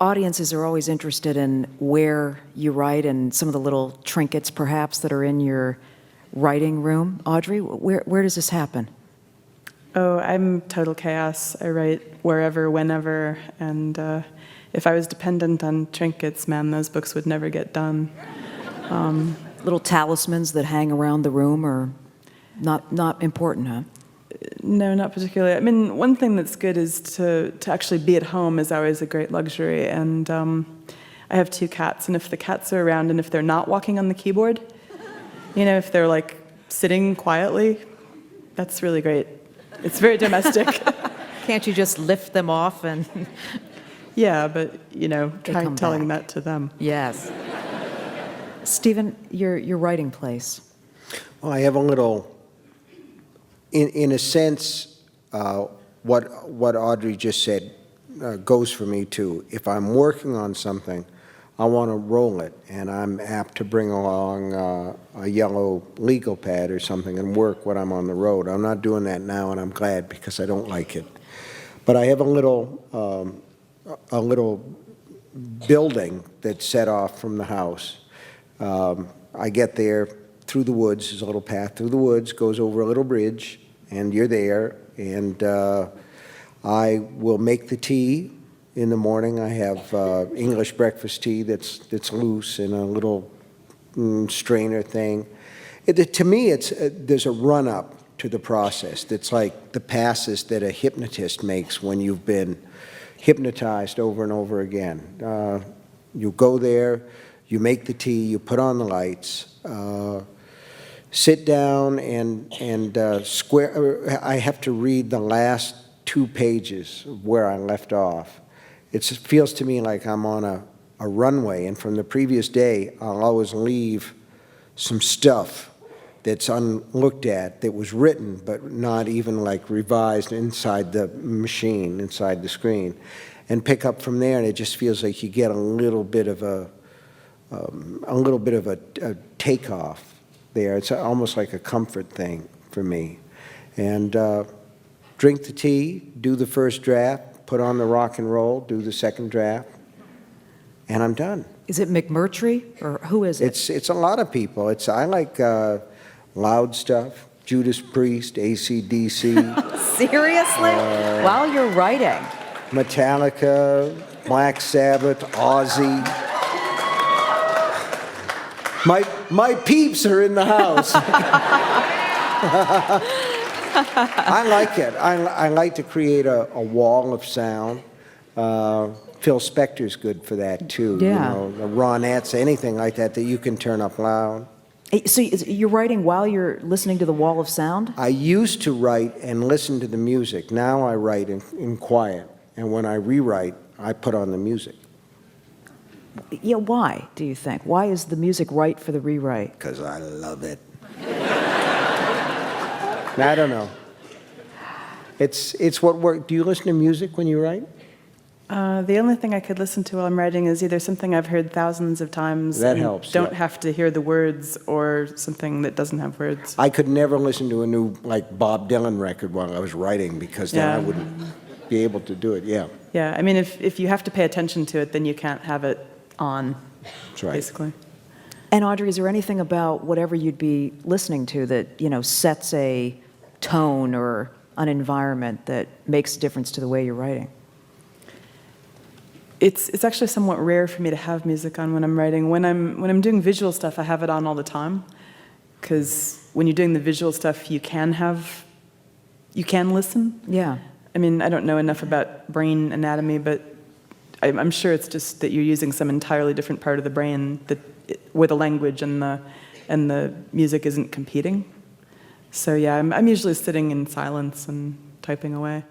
audiences are always interested in where you write and some of the little trinkets, perhaps, that are in your writing room. Audrey, where does this happen? Oh, I'm total chaos. I write wherever, whenever, and if I was dependent on trinkets, man, those books would never get done. Little talismans that hang around the room are not important, huh? No, not particularly. I mean, one thing that's good is to actually be at home is always a great luxury. And I have 2 cats, and if the cats are around and if they're not walking on the keyboard, you know, if they're like sitting quietly, that's really great. It's very domestic. Can't you just lift them off and... Yeah, but, you know, try telling back. that to them. Yes. Stephen, your writing place. Well, I have a little, in a sense, what Audrey just said goes for me too. If I'm working on something, I want to roll it, and I'm apt to bring along a yellow legal pad or something and work when I'm on the road. I'm not doing that now, and I'm glad, because I don't like it. But I have a little building that's set off from the house. I get there through the woods. There's a little path through the woods, goes over a little bridge, and you're there. And I will make the tea in the morning. I have English breakfast tea that's loose in a little strainer thing. To me, there's a run-up to the process that's like the passes that a hypnotist makes when you've been hypnotized over and over again. You go there, you make the tea, you put on the lights, sit down and square. I have to read the last 2 pages of where I left off. It feels to me like I'm on a runway, and from the previous day, I'll always leave some stuff that's unlooked at, that was written, but not even like revised inside the machine, inside the screen, and pick up from there. And it just feels like you get a little bit of a takeoff there. It's almost like a comfort thing for me. And drink the tea, do the first draft, put on the rock and roll, do the second draft, and I'm done. Is it McMurtry, or who is it? It's a lot of people. I like loud stuff, Judas Priest, AC/DC. Seriously? While you're writing? Metallica, Black Sabbath, Ozzy. My peeps are in the house. I like it. I like to create a wall of sound. Phil Spector's good for that too. Yeah. You know, the Ronettes, anything like that you can turn up loud. So you're writing while you're listening to the wall of sound? I used to write and listen to the music. Now I write in quiet. And when I rewrite, I put on the music. Yeah, why, do you think? Why is the music right for the rewrite? Because I love it. I don't know. It's what works. Do you listen to music when you write? The only thing I could listen to while I'm writing is either something I've heard thousands of times That and helps, don't yeah. have to hear the words, or something that doesn't have words. I could never listen to a new Bob Dylan record while I was writing, because then I wouldn't be able to do it. Yeah. Yeah, I mean, if you have to pay attention to it, then you can't have it on, That's right. basically. And Audrey, is there anything about whatever you'd be listening to that, sets a tone or an environment that makes a difference to the way you're writing? It's actually somewhat rare for me to have music on when I'm writing. When I'm doing visual stuff, I have it on all the time, because when you're doing the visual stuff, you can listen. Yeah. I mean, I don't know enough about brain anatomy, but I'm sure it's just that you're using some entirely different part of the brain where the language and the music isn't competing. So yeah, I'm usually sitting in silence and typing away.